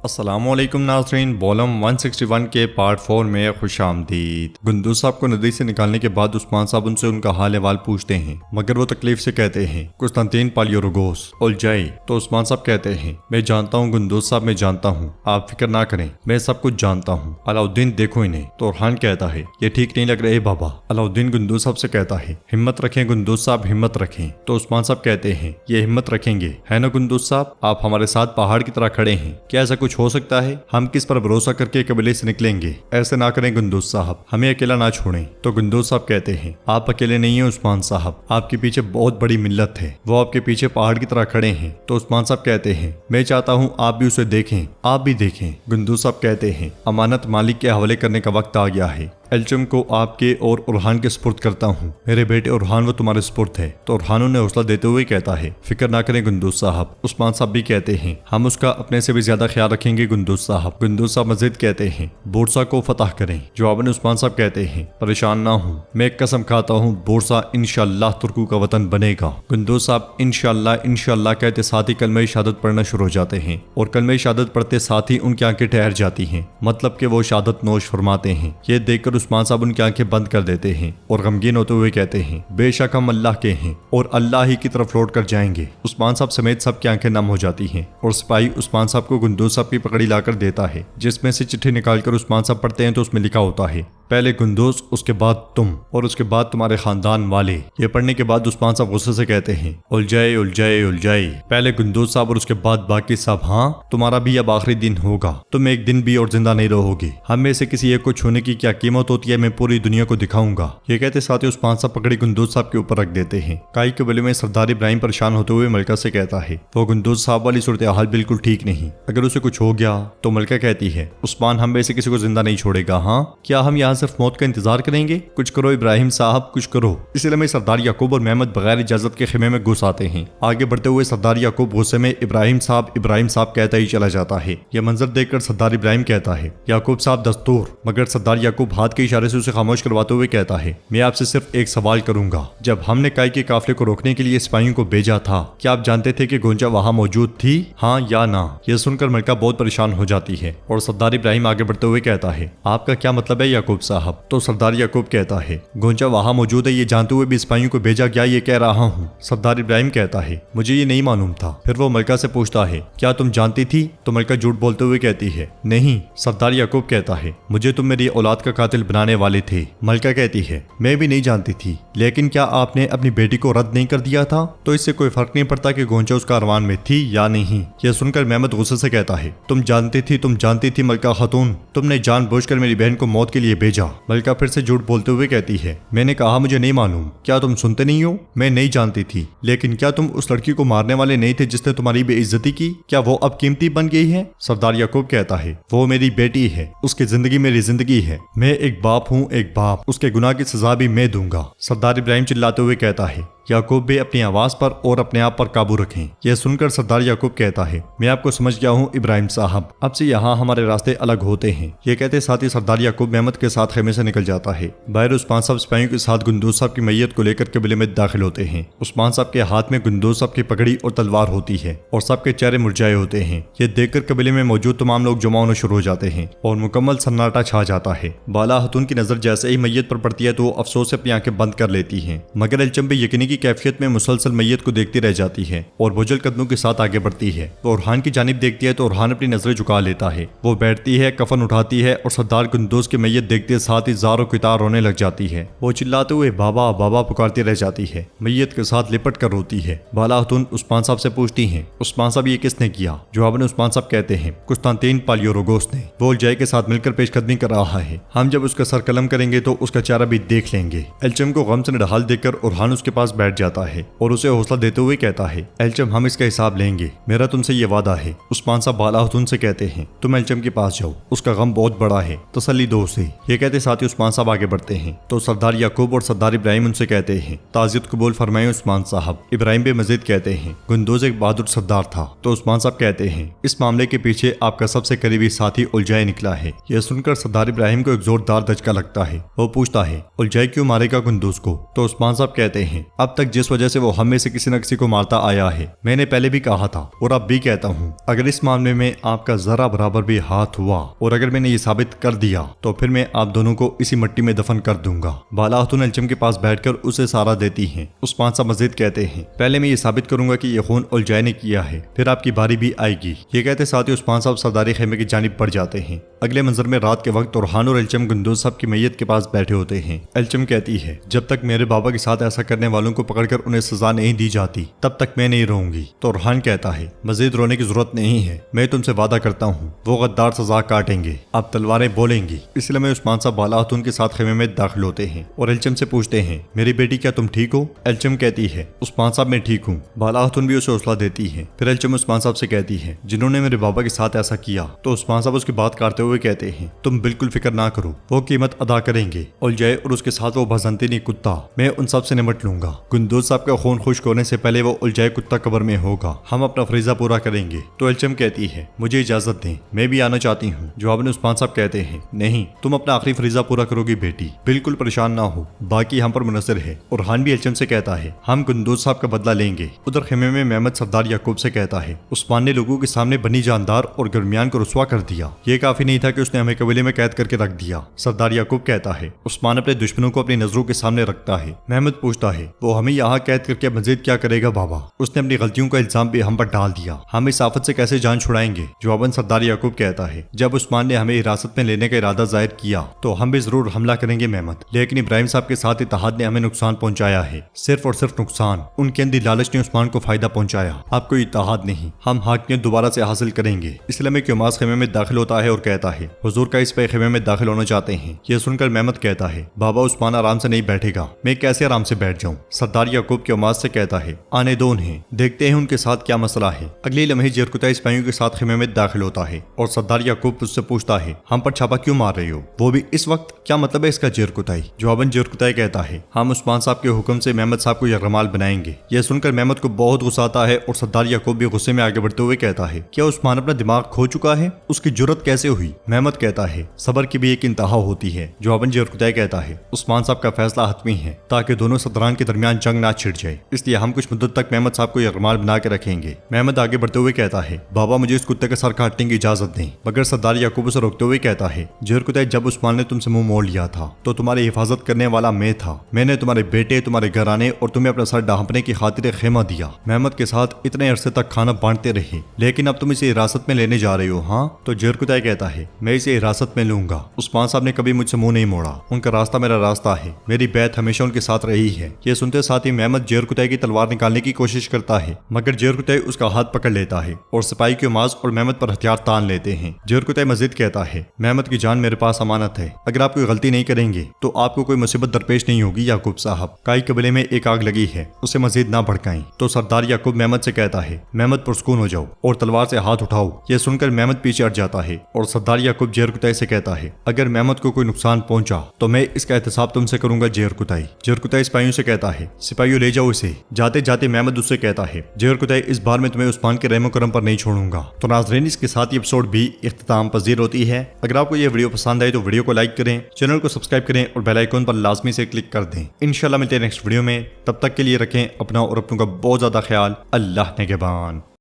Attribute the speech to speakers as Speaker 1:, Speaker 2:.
Speaker 1: अस्सलाम वालेकुम नाज़रीन, वॉल्यूम 161 के पार्ट 4 में खुश आमदीद। गुंदूज साहब को नदी से निकालने के बाद उस्मान साहब उनसे उनका हाल अहवाल पूछते हैं, मगर वो तकलीफ से कहते हैं कुस्तांतीन पालियोरोगोस उलझाई। तो उस्मान साहब कहते हैं, मैं जानता हूँ गुंदूज साहब, मैं जानता हूँ, आप फिक्र ना करें, मैं सब कुछ जानता हूँ। अलाउद्दीन देखो इन्हें। तो ओरहान कहता है, ये ठीक नहीं लग रहे बाबा। अलाउद्दीन गुंदूज साहब से कहता है, हिम्मत रखें गुंदूज साहब, हिम्मत रखें। तो उस्मान साहब कहते हैं, ये हिम्मत रखेंगे, है ना गुंदूज साहब, आप हमारे साथ पहाड़ की तरह खड़े हैं, क्या ऐसा कुछ हो सकता है? हम किस पर भरोसा करके कबीले से निकलेंगे? ऐसे ना करें गुंदूज साहब, हमें अकेला ना छोड़ें। तो गुंदूज साहब कहते हैं, आप अकेले नहीं हैं उस्मान साहब, आपके पीछे बहुत बड़ी मिल्लत है, वो आपके पीछे पहाड़ की तरह खड़े हैं। तो उस्मान साहब कहते हैं, मैं चाहता हूँ आप भी उसे देखें, आप भी देखें। गुंदूज साहब कहते हैं, अमानत मालिक के हवाले करने का वक्त आ गया है, एल्चम को आपके और ओरहान के सुपुर्द करता हूँ। मेरे बेटे ओरहान वो तुम्हारे सुपुर्द है। तो ओरहान उन्हें हौसला देते हुए कहता है, फिक्र ना करें गुंदूज साहब। उस्मान साहब भी कहते हैं, हम उसका अपने से भी ज्यादा ख्याल रखेंगे गुंदूज साहब। गुंदूज साहब मजीद कहते हैं, बोरसा को फतह करें। जवाब में उस्मान साहब कहते हैं, परेशान ना हूँ, मैं कसम खाता हूँ बोरसा इंशाअल्लाह तुर्कों का वतन बनेगा। गुंदूज साहब इंशाअल्लाह इंशाअल्लाह कहते साथ ही कलमे शहादत पढ़ना शुरू हो जाते हैं, और कलमे शहादत पढ़ते साथ ही उनकी आंखें ठहर जाती हैं, मतलब कि वो शहादत नोश फरमाते हैं। ये देखकर उस्मान साहब उनकी आंखें बंद कर देते हैं और गमगीन होते हुए कहते हैं, बेशक हम अल्लाह के हैं और अल्लाह ही की तरफ लौट कर जाएंगे। उस्मान साहब समेत सबकी आंखें नम हो जाती हैं और सिपाही उस्मान साहब को गुंदूज साहब की पकड़ी लाकर देता है, जिसमें से चिट्ठी निकालकर उस्मान साहब पढ़ते हैं। तो उसमें लिखा होता है, पहले गुंदूज, उसके बाद तुम, और उसके बाद तुम्हारे खानदान वाले। ये पढ़ने के बाद उस्मान साहब गुस्से से कहते हैं, उलझाए उलझाए उलझाए। पहले गुंदूज साहब और उसके बाद बाकी सब। हाँ, तुम्हारा भी अब आखिरी दिन होगा, तुम एक दिन भी और जिंदा नहीं रहोगे। हम में से किसी एक को छूने की क्या कीमत होती है, मैं पूरी दुनिया को दिखाऊंगा। ये कहते साथ ही उस्मान साहब पकड़ी गुंदूज साहब के ऊपर रख देते हैं। काई कबीले में सरदार इब्राहिम परेशान होते हुए मलका से कहता है, वो गुंदूज साहब वाली सूरत हाल बिल्कुल ठीक नहीं, अगर उसे कुछ हो गया तो। मलका कहती है, उस्मान हम में से किसी को जिंदा नहीं छोड़ेगा। हाँ, क्या हम यहाँ सिर्फ मौत का इंतजार करेंगे? कुछ करो इब्राहिम साहब, कुछ करो। इसी लम्हे सरदार याकूब और मेहमद बगैर इजाजत के खेमे में घुस आते हैं। आगे बढ़ते हुए सरदार याकूब गुस्से में इब्राहिम साहब कहता ही चला जाता है। यह मंजर देखकर सरदार इब्राहिम कहता है, याकूब साहब दस्तूर। मगर सरदार याकूब हाथ के इशारे से उसे खामोश करवाते हुए कहता है, मैं आपसे सिर्फ एक सवाल करूंगा। जब हमने काई के काफिले को रोकने के लिए सिपाहियों को भेजा था, क्या आप जानते थे कि गोंजा वहां मौजूद थी, हाँ या ना? यह सुनकर मलका बहुत परेशान हो जाती है और सरदार इब्राहिम आगे बढ़ते हुए कहता है, आपका क्या मतलब है याकूब साहब? तो सरदार याकूब कहता है, गोंजा वहां मौजूद है ये जानते हुए भी सिपाहियों को भेजा गया, ये कह रहा हूँ। सरदार इब्राहिम कहता है, मुझे ये नहीं मालूम था। फिर वो मलका से पूछता है, क्या तुम जानती थी? तो मलका झूठ बोलते हुए कहती है, नहीं। सरदार याकूब कहता है, मुझे तुम मेरी औलाद का कातिल बनाने वाले थे। मलका कहती है, मैं भी नहीं जानती थी, लेकिन क्या आपने अपनी बेटी को रद्द नहीं कर दिया था? तो इससे कोई फर्क नहीं पड़ता कि गोंजा उसका अरमान में थी या नहीं। यह सुनकर मेहमद गुस्से से कहता है, तुम जानती थी मलका खातून, तुमने जानबूझकर मेरी बहन को मौत के लिए भेजा। मलका फिर से झूठ बोलते हुए कहती है, मैंने कहा मुझे नहीं मालूम, क्या तुम सुनते नहीं हो? मैं नहीं जानती थी, लेकिन क्या तुम उस लड़की को मारने वाले नहीं थे जिसने तुम्हारी बेइज्जती की? क्या वो अब कीमती बन गई है? सरदार याकूब कहता है, वो मेरी बेटी है, उसकी जिंदगी मेरी जिंदगी है, मैं एक बाप हूँ, एक बाप, उसके गुनाह की सजा भी मैं दूंगा। सरदार इब्राहिम चिल्लाते हुए कहता है, याकूब भी अपनी आवाज पर और अपने आप पर काबू रखें। यह सुनकर सरदार याकूब कहता है, मैं आपको समझ गया हूँ इब्राहिम साहब, अब से यहाँ हमारे रास्ते अलग होते हैं। ये कहते साथ ही सरदार याकूब मेहमद के साथ खेमे से निकल जाता है। बाहर उस्मान साहब सिपाहियों के साथ गुंदूज साहब की मैयत को लेकर कबीले में दाखिल होते हैं। उस्मान साहब के हाथ में गुंदूज साहब की पगड़ी और तलवार होती है और सबके चेहरे मुरझाए होते हैं। ये देखकर कबीले में मौजूद तमाम लोग जमा होना शुरू हो जाते हैं और मुकम्मल सन्नाटा छा जाता है। बाला हतून की नजर जैसे ही मैयत पर पड़ती है तो वो अफसोस से अपनी आंखें बंद कर लेती है, मगर एल्चम भी यकीनी की कैफियत में मुसलसल मैयत को देखती रह जाती है और बोझल कदमों के साथ आगे बढ़ती है। वो ओरहान की जानिब देखती है तो ओरहान अपनी नजरें झुका लेता है। वो बैठती है, कफन उठाती है और सरदार गुंदूज की मैयत देखते साथ ही ज़ारो कितार रोने लग जाती है। वो चिल्लाते हुए बाबा बाबा पुकारती रह जाती है, मैयत के साथ लिपट कर रोती है। बाला हतून उस्मान साहब से पूछती हैं, उस्मान साहब ये किसने किया? जवाब में उस्मान साहब कहते हैं, कुस्तांतीन पालियोरोगोस ने। वो उलझाई के साथ मिलकर पेशकदमी कर रहा है, हम जब उसका सर कलम करेंगे तो उसका चेहरा भी देख लेंगे। एल्चम को गम से निढाल देखकर ओरहान उसके पास बैठ जाता है और उसे हौसला देते हुए कहता है, एल्चम हम इसका हिसाब लेंगे, मेरा तुमसे ये वादा है। उस्मान साहब बाला हतून से कहते हैं, तुम एल्चम के पास जाओ, उसका गम बहुत बड़ा है, तसल्ली दो उसे। ये कहते साथ ही उस्मान साहब आगे बढ़ते हैं तो सरदार याकूब और सरदार इब्राहिम उनसे कहते हैं, ताज़ियत कबूल फरमाएं उस्मान साहब। इब्राहिम भी मजीद कहते हैं, गुंदूज एक बहादुर सरदार था। तो उस्मान साहब कहते हैं, इस मामले के पीछे आपका सबसे करीबी साथी उलझाई निकला है। यह सुनकर सरदार इब्राहिम को एक जोरदार धचका लगता है। वो पूछता है, उलझाई क्यों मारेगा गुंदूज को? तो उस्मान साहब कहते हैं, अब अब तक जिस वजह से वो हम में से किसी न किसी को मारता आया है। मैंने पहले भी कहा था और अब भी कहता हूँ, अगर इस मामले में आपका जरा बराबर भी हाथ हुआ और अगर मैंने ये साबित कर दिया तो फिर मैं आप दोनों को इसी मिट्टी में दफन कर दूंगा। बाला खातून एल्चम के पास बैठकर उसे सहारा देती हैं। उस्मान साहब मजीद कहते हैं, पहले मैं ये साबित करूंगा कि ये खून उलझाई ने किया है, फिर आपकी बारी भी आएगी। ये कहते साथ ही उस्मान साहब सरदारी खेमे की जानिब बढ़ जाते हैं। अगले मंजर में रात के वक्त ओरहान और एल्चम गुंदूज साहब की मैयत के पास बैठे होते हैं। एल्चम कहती है, जब तक मेरे बाबा के साथ ऐसा करने वालों को पकड़कर उन्हें सजा नहीं दी जाती तब तक मैं नहीं रोऊंगी। तो ओरहान कहता है, मजीद रोने की जरूरत नहीं है, मैं तुमसे वादा करता हूँ वो गद्दार सजा काटेंगे, अब तलवारें बोलेंगी। इसलिए मैं उस्मान साहब बाला खातून के साथ खेमे में दाखिल होते हैं और एल्चम से पूछते हैं, मेरी बेटी क्या तुम ठीक हो? एल्चम कहती है, उस्मान साहब मैं ठीक हूँ। बाला खातून भी उसे हौसला देती है। फिर एल्चम उस्मान साहब से कहती है, जिन्होंने मेरे बाबा के साथ ऐसा किया। तो उस्मान साहब उसकी बात काटते हुए कहते हैं, तुम बिल्कुल फिक्र ना करो, वो कीमत अदा करेंगे। उलझाए और उसके साथ वो भजंतीनी कुत्ता, मैं उन सब से निपट लूंगा। गुंदूज साहब का खून खुश्क होने से पहले वो उलझाए कुत्ता कब्र में होगा, हम अपना फरीजा पूरा करेंगे। तो एल्चम कहती है, मुझे इजाजत दें, मैं भी आना चाहती हूँ। जवाब में उस्मान साहब कहते हैं, नहीं, तुम अपना आखिरी फरीजा पूरा करोगी बेटी, बिल्कुल परेशान ना हो, बाकी हम पर मुनसर है। और हान भी एल्चम से कहता है, हम गुंदूज साहब का बदला लेंगे। उधर खेमे में मेहमद सरदार याकूब से कहता है, उस्मान ने लोगों के सामने बनी जानदार और दरमियान को रुसवा कर दिया। ये काफी नहीं था कि उसने हमें कबीले में कैद करके रख दिया। सरदार याकूब कहता है, उस्मान अपने दुश्मनों को अपनी नजरों के सामने रखता है। मेहमद पूछता है, वो हमें यहाँ कैद करके मजीद क्या करेगा बाबा? उसने अपनी गलतियों का इल्जाम भी हम पर डाल दिया, हम इस आफत से कैसे जान छुड़ाएंगे? जवाबन सरदार याकूब कहता है, जब उस्मान ने हमें हिरासत में लेने का इरादा जाहिर किया तो हम भी जरूर हमला करेंगे मेहमद, लेकिन इब्राहिम साहब के साथ इत्तेहाद ने हमें नुकसान पहुंचाया है, सिर्फ और सिर्फ नुकसान। उनके अंदर लालच ने उस्मान को फायदा पहुंचाया, आपको इत्तेहाद नहीं, हम हाकिमियत दोबारा से हासिल करेंगे। इसलिए में क्योमास खेमे में दाखिल होता है और कहता है, हुजूर का इस पे खेमे में दाखिल होना चाहते हैं। यह सुनकर मेहमद कहता है, बाबा उस्मान आराम से नहीं बैठेगा, मैं कैसे आराम से बैठ जाऊं? सरदार याकूब क्योमास से कहता है, आने दो उन्हें, देखते हैं उनके साथ क्या मसला है। अगले लम्हे जेरकुतई सिपाहियों के साथ खेमे में दाखिल होता है और सरदार याकूब उससे पूछता है, हम पर छापा क्यों मार रहे हो, वो भी इस वक्त, क्या मतलब है इसका? जेरकुतई। जवाबन जेरकुतई कहता है, हम उस्मान साहब के हुक्म से मेहमद साहब को यरगमाल बनाएंगे। यह सुनकर मेहमद को बहुत गुस्सा आता है और सरदार याकूब भी गुस्से में आगे बढ़ते हुए कहता है, क्या उस्मान अपना दिमाग खो चुका है? उसकी जुर्रत कैसे हुई? मेहमद कहता है, सबर की भी एक इंतहा होती है। जवाबन जेरकुतई कहता है, उस्मान साहब का फैसला हतमी है ताकि दोनों सदरान के दरमियान जंग ना छिड़ जाए, इसलिए हम कुछ मुद्दत तक मेहमद साहब को यरगमाल बना के रखेंगे। मेहमद आगे बढ़ते हुए कहता है, बाबा मुझे इस कुत्ते का सर काटने की इजाजत दें। मगर सरदार याकूब उसे रोकते हुए कहता है, जेरकुतई जब उस्मान ने तुमसे मुंह मोड़ लिया था तो तुम्हारी हिफाजत करने वाला मैं था, मैंने तुम्हारे बेटे, तुम्हारे घराने और तुम्हें अपना सर ढांपने की खातिर खेमा दिया। मेहमद के साथ इतने अरसे तक खाना बांटते रहे, लेकिन अब तुम इसे हिरासत में लेने जा रहे हो, हाँ? तो जेरकुतई कहता है, मैं इसे हिरासत में लूंगा। उस्मान साहब ने कभी मुझसे मुंह नहीं मोड़ा, उनका रास्ता मेरा रास्ता है, मेरी बैत हमेशा उनके साथ रही है। ये सुनते साथ ही मेहमद जेरकुतई की तलवार निकालने की कोशिश करता है, मगर जेरकुतई उसका हाथ पकड़ लेता है और सिपाही की उमाज और मेहमद पर हथियार तान लेते हैं। जेरकुतई मजीद कहता है, मेहमद की जान मेरे पास अमानत है, अगर आप कोई गलती नहीं करेंगे तो आपको कोई मुसीबत दरपेश नहीं होगी। याकूब साहब, काई कबीले में एक आग लगी है, उसे मजीद ना भड़काएं। तो सरदार याकूब मेहमद से कहता है, मेहमद पुरस्कून हो जाओ और तलवार से हाथ उठाओ। यह सुनकर मेहमद पीछे हट जाता है और सरदार याकूब जेरकुतई से कहता है, अगर मेहमद को कोई नुकसान पहुंचा तो मैं इसका एहतसाब तुमसे करूंगा जेरकुतई। जेरकुतई सिपाहियों से कहता है, सिपाहियों ले जाओ इसे। जाते जाते मेहमद उससे कहता है, जेरकुतई इस बार में तुम्हें उस्मान के रहमो करम पर नहीं छोड़ूंगा। तो नाज़रीन, इसके साथ ये एपिसोड भी इख्तिताम पजीर होती है। अगर आपको ये वीडियो पसंद आए तो वीडियो को लाइक करें, चैनल को सब्सक्राइब करें और बेल आइकन पर लाजमी से क्लिक कर दें। इंशाल्लाह मिलते हैं नेक्स्ट वीडियो में, तब तक के लिए रखें अपना और अपनों का बहुत ज्यादा ख्याल। अल्लाह निगहबान।